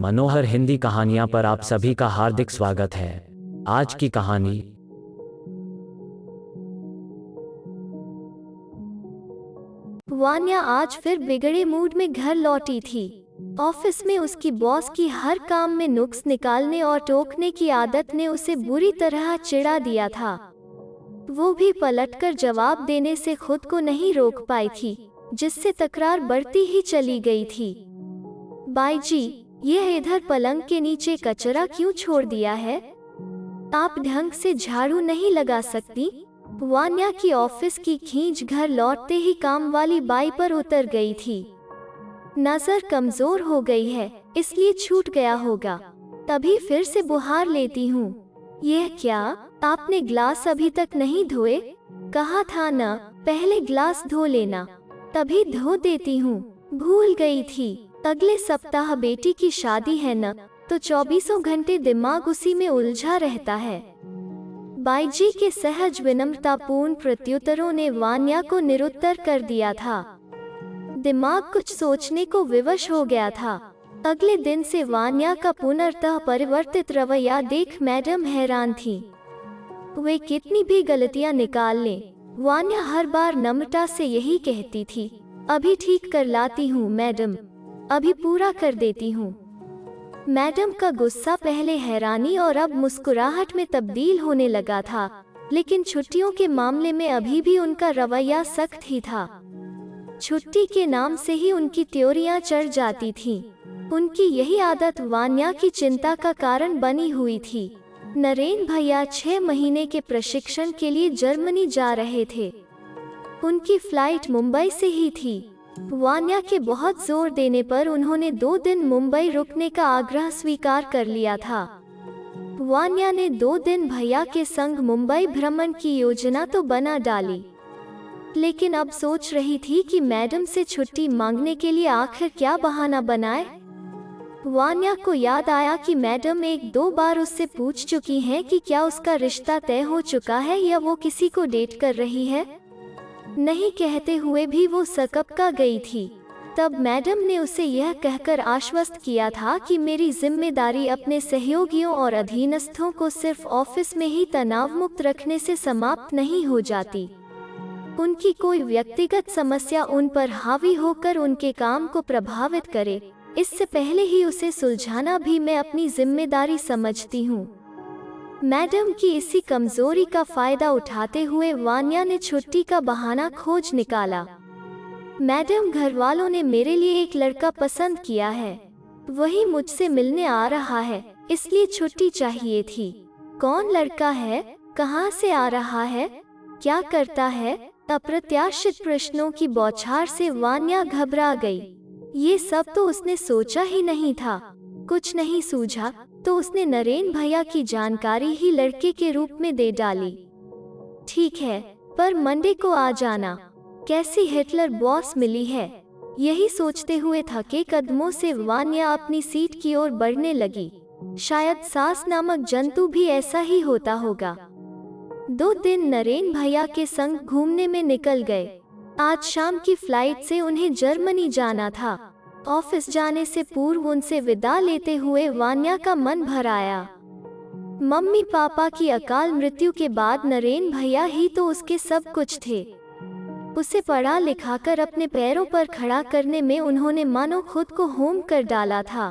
मनोहर हिंदी कहानियां पर आप सभी का हार्दिक स्वागत है। आज की कहानी वान्या आज फिर बिगड़े मूड में घर लौटी थी। ऑफिस में उसकी बॉस की हर काम में नुक्स निकालने और टोकने की आदत ने उसे बुरी तरह चिढ़ा दिया था। वो भी पलटकर जवाब देने से खुद को नहीं रोक पाई थी, जिससे तकरार बढ़ती ही चली गई थी। बाई जी, यह इधर पलंग के नीचे कचरा क्यों छोड़ दिया है? आप ढंग से झाड़ू नहीं लगा सकती? वान्या की ऑफिस की खींच घर लौटते ही काम वाली बाई पर उतर गई थी। नजर कमजोर हो गई है, इसलिए छूट गया होगा। तभी फिर से बुहार लेती हूँ। यह क्या, आपने ग्लास अभी तक नहीं धोए? कहा था ना, पहले ग्लास धो लेना, तभी धो देती हूँ। भूल गई थी। अगले सप्ताह बेटी की शादी है न, तो 24 घंटे दिमाग उसी में उलझा रहता है। बाई जी के सहज विनम्रतापूर्ण प्रत्युत्तरों ने वान्या को निरुत्तर कर दिया था। दिमाग कुछ सोचने को विवश हो गया था। अगले दिन से वान्या का पुनर्तः परिवर्तित रवैया देख मैडम हैरान थी। वे कितनी भी गलतियां निकाल लें, वान्या हर बार नम्रता से यही कहती थी, अभी ठीक कर लाती हूँ मैडम, अभी पूरा कर देती हूँ। मैडम का गुस्सा पहले हैरानी और अब मुस्कुराहट में तब्दील होने लगा था, लेकिन छुट्टियों के मामले में अभी भी उनका रवैया सख्त ही था। छुट्टी के नाम से ही उनकी त्योरियां चढ़ जाती थीं। उनकी यही आदत वान्या की चिंता का कारण बनी हुई थी। नरेन भैया 6 महीने के प्रशिक्षण के लिए जर्मनी जा रहे थे। उनकी फ्लाइट मुंबई से ही थी। वान्या के बहुत जोर देने पर उन्होंने 2 दिन मुंबई रुकने का आग्रह स्वीकार कर लिया था। वान्या ने 2 दिन भैया के संग मुंबई भ्रमण की योजना तो बना डाली, लेकिन अब सोच रही थी कि मैडम से छुट्टी मांगने के लिए आखिर क्या बहाना बनाए। वान्या को याद आया कि मैडम 1-2 बार उससे पूछ चुकी हैं कि क्या उसका रिश्ता तय हो चुका है या वो किसी को डेट कर रही है। नहीं कहते हुए भी वो सकपका गई थी। तब मैडम ने उसे यह कहकर आश्वस्त किया था कि मेरी जिम्मेदारी अपने सहयोगियों और अधीनस्थों को सिर्फ ऑफिस में ही तनाव मुक्त रखने से समाप्त नहीं हो जाती। उनकी कोई व्यक्तिगत समस्या उन पर हावी होकर उनके काम को प्रभावित करे, इससे पहले ही उसे सुलझाना भी मैं अपनी जिम्मेदारी समझती हूँ। मैडम की इसी कमजोरी का फायदा उठाते हुए वान्या ने छुट्टी का बहाना खोज निकाला। मैडम, घर वालों ने मेरे लिए एक लड़का पसंद किया है, वही मुझसे मिलने आ रहा है, इसलिए छुट्टी चाहिए थी। कौन लड़का है, कहाँ से आ रहा है, क्या करता है? अप्रत्याशित प्रश्नों की बौछार से वान्या घबरा गई। ये सब तो उसने सोचा ही नहीं था। कुछ नहीं सूझा तो उसने नरेन भैया की जानकारी ही लड़के के रूप में दे डाली। ठीक है, पर मंडे को आ जाना। कैसी हिटलर बॉस मिली है। यही सोचते हुए थके कदमों से वान्या अपनी सीट की ओर बढ़ने लगी। शायद सास नामक जंतु भी ऐसा ही होता होगा। 2 दिन नरेन भैया के संग घूमने में निकल गए। आज शाम की फ्लाइट से उन्हें जर्मनी जाना था। ऑफिस जाने से पूर्व उनसे विदा लेते हुए वान्या का मन भर आया। मम्मी पापा की अकाल मृत्यु के बाद नरेन भैया ही तो उसके सब कुछ थे। उसे पढ़ा लिखाकर अपने पैरों पर खड़ा करने में उन्होंने मानो खुद को होम कर डाला था।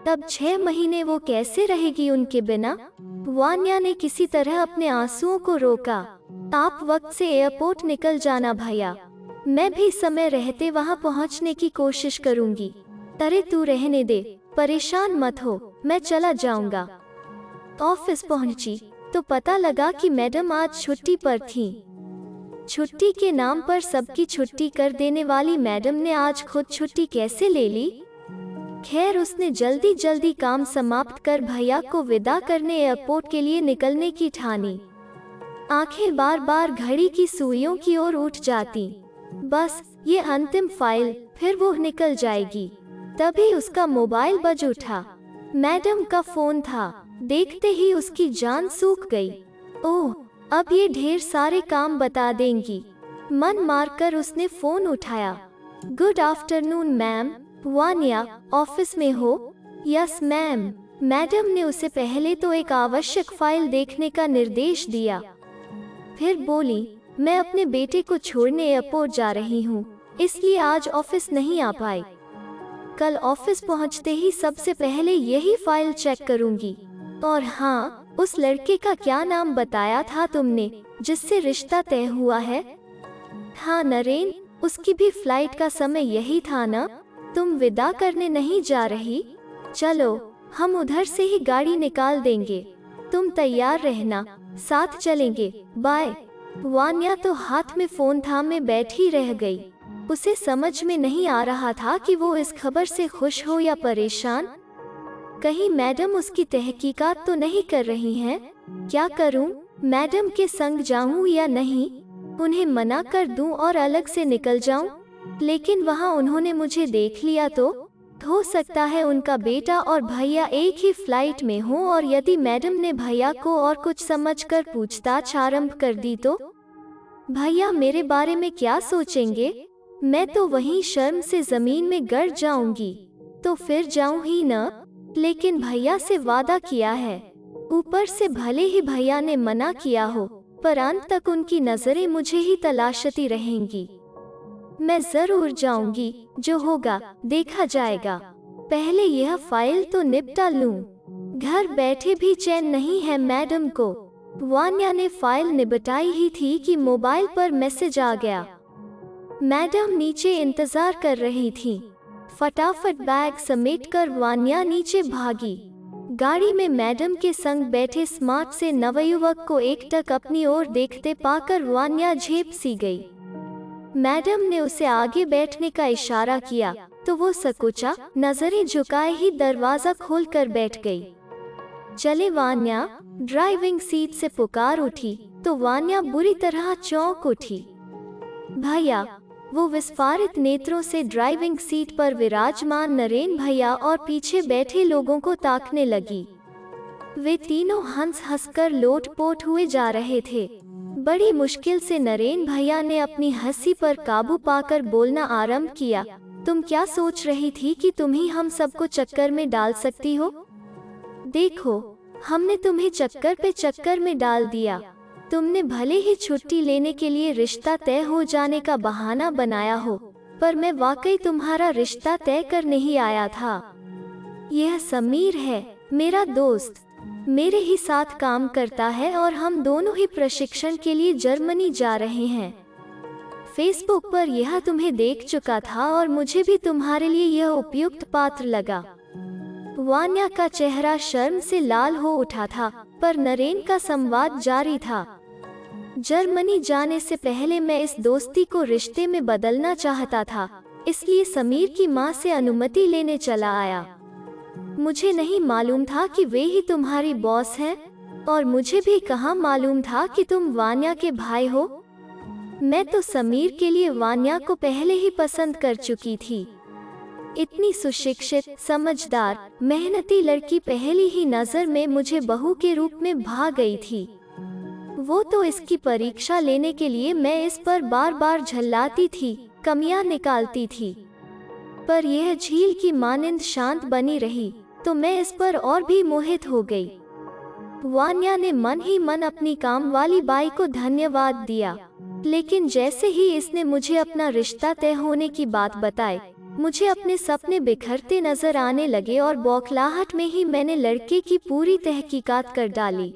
तब 6 महीने वो कैसे रहेगी उनके बिना? वान्या ने किसी तरह अपने आंसुओं को रोका। आप वक्त से एयरपोर्ट निकल जाना भैया, मैं भी समय रहते वहां पहुंचने की कोशिश करूंगी। अरे तू रहने दे, परेशान मत हो, मैं चला जाऊंगा। ऑफिस पहुंची तो पता लगा कि मैडम आज छुट्टी पर थीं। छुट्टी के नाम पर सबकी छुट्टी कर देने वाली मैडम ने आज खुद छुट्टी कैसे ले ली? खैर, उसने जल्दी जल्दी काम समाप्त कर भैया को विदा करने एयरपोर्ट के लिए निकलने की ठानी। आंखें बार बार घड़ी की सुइयों की ओर उठ जाती। बस ये अंतिम फाइल, फिर वो निकल जाएगी। तभी उसका मोबाइल बज उठा। मैडम का फोन था। देखते ही उसकी जान सूख गई। ओह, अब ये ढेर सारे काम बता देंगी। मन मारकर उसने फोन उठाया। Good afternoon ma'am, Vanya, office में हो? Yes ma'am. मैडम ने उसे पहले तो एक आवश्यक फाइल देखने का निर्देश दिया, फिर बोली, मैं अपने बेटे को छोड़ने एयरपोर्ट जा रही हूँ, इसलिए आज ऑफिस नहीं आ पाई। कल ऑफिस पहुँचते ही सबसे पहले यही फाइल चेक करूँगी। और हाँ, उस लड़के का क्या नाम बताया था तुमने जिससे रिश्ता तय हुआ है? हाँ नरेन, उसकी भी फ्लाइट का समय यही था ना? तुम विदा करने नहीं जा रही? चलो, हम उधर से ही गाड़ी निकाल देंगे, तुम तैयार रहना, साथ चलेंगे, बाय। वान्या तो हाथ में फोन थामे बैठी रह गई। उसे समझ में नहीं आ रहा था कि वो इस खबर से खुश हो या परेशान। कहीं मैडम उसकी तहकीकात तो नहीं कर रही हैं? क्या करूं? मैडम के संग जाऊं या नहीं? उन्हें मना कर दूं और अलग से निकल जाऊं? लेकिन वहां उन्होंने मुझे देख लिया तो हो सकता है उनका बेटा और भैया एक ही फ्लाइट में हो, और यदि मैडम ने भैया को और कुछ समझकर पूछताछ आरंभ कर दी तो भैया मेरे बारे में क्या सोचेंगे? मैं तो वहीं शर्म से जमीन में गिर जाऊंगी। तो फिर जाऊं ही न, लेकिन भैया से वादा किया है। ऊपर से भले ही भैया ने मना किया हो, पर अंत तक उनकी नजरें मुझे ही तलाशती रहेंगी। मैं जरूर जाऊंगी, जो होगा देखा जाएगा। पहले यह फाइल तो निपटा लूं। घर बैठे भी चैन नहीं है मैडम को। वान्या ने फाइल निपटाई ही थी कि मोबाइल पर मैसेज आ गया। मैडम नीचे इंतजार कर रही थी। फटाफट बैग समेटकर वान्या नीचे भागी। गाड़ी में मैडम के संग बैठे स्मार्ट से नवयुवक को एकटक अपनी ओर देखते पाकर वान्या झेप सी गई। मैडम ने उसे आगे बैठने का इशारा किया तो वो सकुचा, नजरें झुकाए ही दरवाजा खोलकर बैठ गई। चले वान्या, ड्राइविंग सीट से पुकार उठी तो वान्या बुरी तरह चौंक उठी। भैया, वो विस्फारित नेत्रों से ड्राइविंग सीट पर विराजमान नरेन भैया और पीछे बैठे लोगों को ताकने लगी। वे तीनों हंस हंसकर लोटपोट हुए जा रहे थे। बड़ी मुश्किल से नरेन भैया ने अपनी हंसी पर काबू पाकर बोलना आरंभ किया, तुम क्या सोच रही थी कि तुम ही हम सबको चक्कर में डाल सकती हो? देखो, हमने तुम्हें चक्कर पे चक्कर में डाल दिया। तुमने भले ही छुट्टी लेने के लिए रिश्ता तय हो जाने का बहाना बनाया हो, पर मैं वाकई तुम्हारा रिश्ता तय कर नहीं आया था। यह समीर है, मेरा दोस्त, मेरे ही साथ काम करता है और हम दोनों ही प्रशिक्षण के लिए जर्मनी जा रहे हैं। फेसबुक पर यह तुम्हें देख चुका था और मुझे भी तुम्हारे लिए यह उपयुक्त पात्र लगा। वान्या का चेहरा शर्म से लाल हो उठा था, पर नरेन का संवाद जारी था। जर्मनी जाने से पहले मैं इस दोस्ती को रिश्ते में बदलना चाहता था, इसलिए समीर की माँ से अनुमति लेने चला आया। मुझे नहीं मालूम था कि वे ही तुम्हारी बॉस हैं, और मुझे भी कहाँ मालूम था कि तुम वान्या के भाई हो। मैं तो समीर के लिए वान्या को पहले ही पसंद कर चुकी थी। इतनी सुशिक्षित, समझदार, मेहनती लड़की पहली ही नजर में मुझे बहू के रूप में भा गई थी। वो तो इसकी परीक्षा लेने के लिए मैं इस पर बार बार झल्लाती थी, कमियां निकालती थी, पर यह झील की मानिंद शांत बनी रही तो मैं इस पर और भी मोहित हो गई। वान्या ने मन ही मन अपनी काम वाली बाई को धन्यवाद दिया, लेकिन जैसे ही इसने मुझे अपना रिश्ता तय होने की बात बताई, मुझे अपने सपने बिखरते नजर आने लगे और बौखलाहट में ही मैंने लड़के की पूरी तहकीकात कर डाली।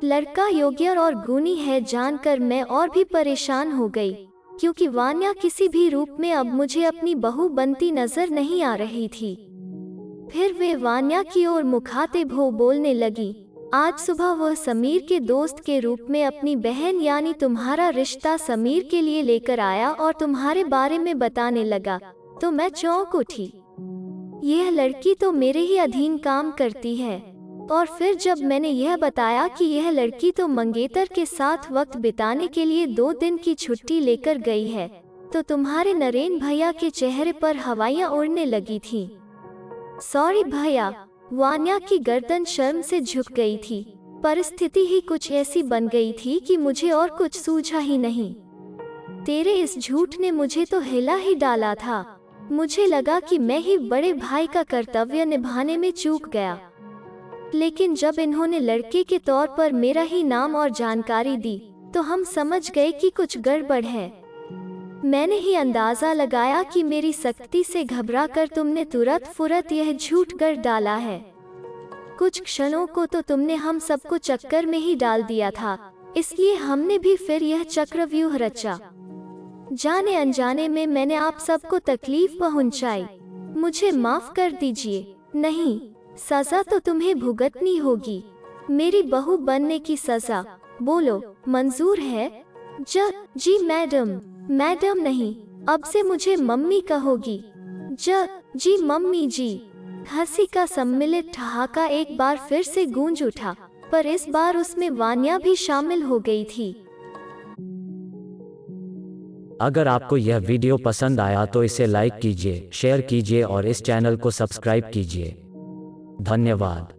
लड़का योग्य और गुणी है जानकर मैं और भी परेशान हो गई, क्योंकि वान्या किसी भी रूप में अब मुझे अपनी बहू बनती नजर नहीं आ रही थी। फिर वे वान्या की ओर मुखातिब हो बोलने लगी, आज सुबह वह समीर के दोस्त के रूप में अपनी बहन यानी तुम्हारा रिश्ता समीर के लिए लेकर आया और तुम्हारे बारे में बताने लगा, तो मैं चौंक उठी। यह लड़की तो मेरे ही अधीन काम करती है। और फिर जब मैंने यह बताया कि यह लड़की तो मंगेतर के साथ वक्त बिताने के लिए 2 दिन की छुट्टी लेकर गई है, तो तुम्हारे नरेन भैया के चेहरे पर हवाइयाँ उड़ने लगी थीं। सॉरी भैया, वान्या की गर्दन शर्म से झुक गई थी। परिस्थिति ही कुछ ऐसी बन गई थी कि मुझे और कुछ सूझा ही नहीं। तेरे इस झूठ ने मुझे तो हिला ही डाला था। मुझे लगा कि मैं ही बड़े भाई का कर्तव्य निभाने में चूक गया, लेकिन जब इन्होंने लड़के के तौर पर मेरा ही नाम और जानकारी दी तो हम समझ गए कि कुछ गड़बड़ है। मैंने ही अंदाजा लगाया कि मेरी सख्ती से घबराकर तुमने तुरंत फुरत यह झूठ कर डाला है। कुछ क्षणों को तो तुमने हम सबको चक्कर में ही डाल दिया था, इसलिए हमने भी फिर यह चक्रव्यूह रचा। जाने अनजाने में मैंने आप सबको तकलीफ पहुंचाई, मुझे माफ कर दीजिए। नहीं, सजा तो तुम्हें भुगतनी होगी, मेरी बहू बनने की सजा। बोलो, मंजूर है? जी मैडम। मैडम नहीं, अब से मुझे मम्मी कहोगी। जी मम्मी जी। हंसी का सम्मिलित ठहाका एक बार फिर से गूंज उठा, पर इस बार उसमें वान्या भी शामिल हो गई थी। अगर आपको यह वीडियो पसंद आया तो इसे लाइक कीजिए, शेयर कीजिए और इस चैनल को सब्सक्राइब कीजिए। धन्यवाद।